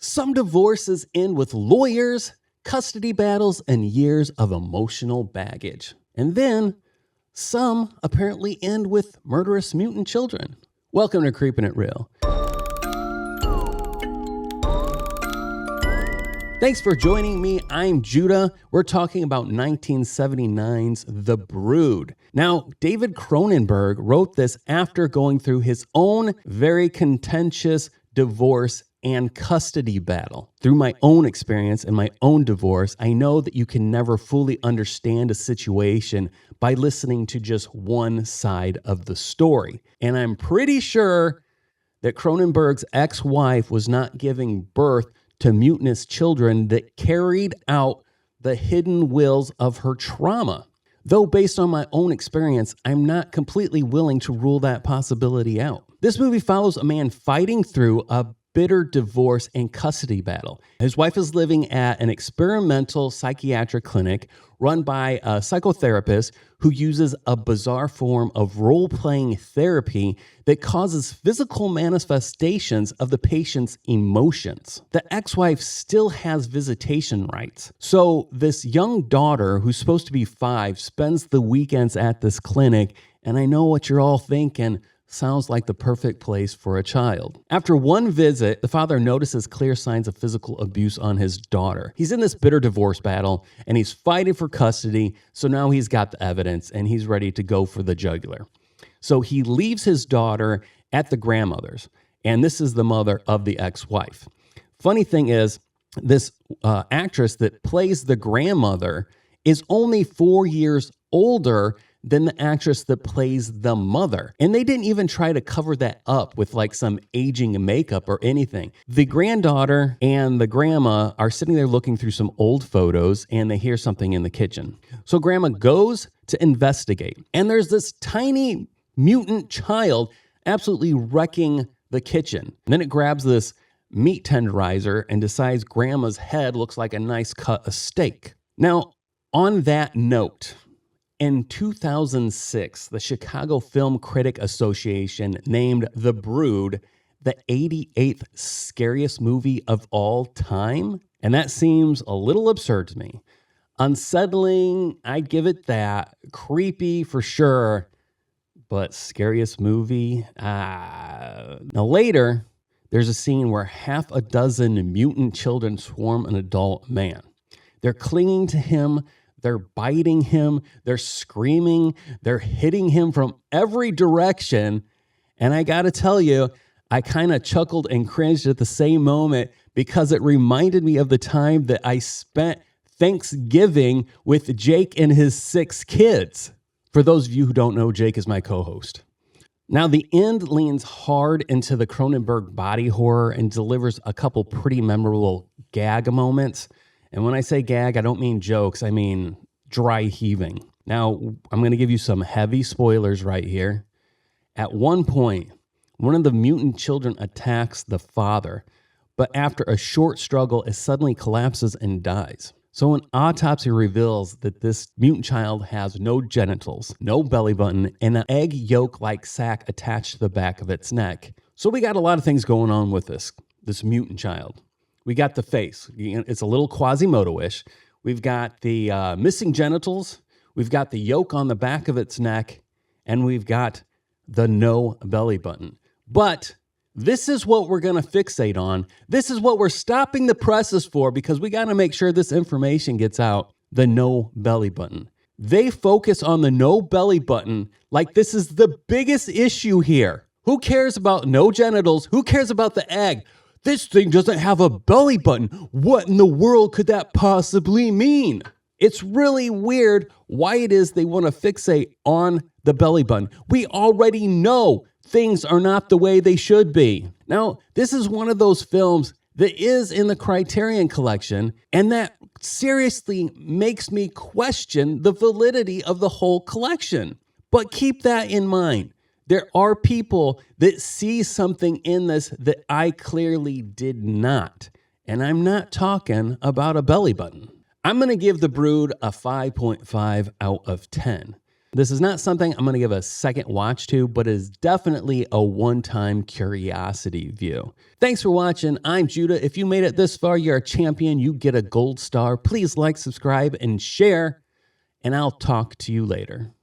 Some divorces end with lawyers, custody battles, and years of emotional baggage. And then some apparently end with murderous mutant children. Welcome to Creepin' It Real. Thanks for joining me. I'm Judah. We're talking about 1979's The Brood. Now, David Cronenberg wrote this after going through his own very contentious divorce and custody battle. Through my own experience and my own divorce, I know that you can never fully understand a situation by listening to just one side of the story. And I'm pretty sure that Cronenberg's ex-wife was not giving birth to mutinous children that carried out the hidden wills of her trauma. Though based on my own experience, I'm not completely willing to rule that possibility out. This movie follows a man fighting through a bitter divorce and custody battle. His wife is living at an experimental psychiatric clinic run by a psychotherapist who uses a bizarre form of role-playing therapy that causes physical manifestations of the patient's emotions. The ex-wife still has visitation rights. So this young daughter, who's supposed to be 5, spends the weekends at this clinic, and I know what you're all thinking. Sounds like the perfect place for a child. After one visit, the father notices clear signs of physical abuse on his daughter. He's in this bitter divorce battle and he's fighting for custody. So now he's got the evidence and he's ready to go for the jugular. So he leaves his daughter at the grandmother's, and this is the mother of the ex-wife. Funny thing is, this actress that plays the grandmother is only 4 years older than the actress that plays the mother. And they didn't even try to cover that up with like some aging makeup or anything. The granddaughter and the grandma are sitting there looking through some old photos and they hear something in the kitchen. So grandma goes to investigate. And there's this tiny mutant child absolutely wrecking the kitchen. And then it grabs this meat tenderizer and decides grandma's head looks like a nice cut of steak. Now, on that note, in 2006, the Chicago Film Critic Association named The Brood the 88th scariest movie of all time. And that seems a little absurd to me. Unsettling, I'd give it that. Creepy for sure. But scariest movie? Now later, there's a scene where half a dozen mutant children swarm an adult man. They're clinging to him. They're biting him, they're screaming, they're hitting him from every direction. And I gotta tell you, I kind of chuckled and cringed at the same moment because it reminded me of the time that I spent Thanksgiving with Jake and his 6 kids. For those of you who don't know, Jake is my co-host. Now, the end leans hard into the Cronenberg body horror and delivers a couple pretty memorable gag moments. And when I say gag, I don't mean jokes, I mean dry heaving. Now, I'm going to give you some heavy spoilers right here. At one point, one of the mutant children attacks the father, but after a short struggle, it suddenly collapses and dies. So an autopsy reveals that this mutant child has no genitals, no belly button, and an egg yolk-like sac attached to the back of its neck. So we got a lot of things going on with this mutant child. We got the face. It's a little Quasimodo-ish. We've got the missing genitals. We've got the yolk on the back of its neck. And we've got the no belly button. But this is what we're going to fixate on. This is what we're stopping the presses for because we got to make sure this information gets out. The no belly button. They focus on the no belly button like this is the biggest issue here. Who cares about no genitals? Who cares about the egg? This thing doesn't have a belly button. What in the world could that possibly mean? It's really weird why it is they want to fixate on the belly button. We already know things are not the way they should be. Now, this is one of those films that is in the Criterion Collection, and that seriously makes me question the validity of the whole collection. But keep that in mind. There are people that see something in this that I clearly did not. And I'm not talking about a belly button. I'm going to give The Brood a 5.5 out of 10. This is not something I'm going to give a second watch to, but is definitely a one-time curiosity view. Thanks for watching. I'm Judah. If you made it this far, you're a champion. You get a gold star. Please like, subscribe, and share, and I'll talk to you later.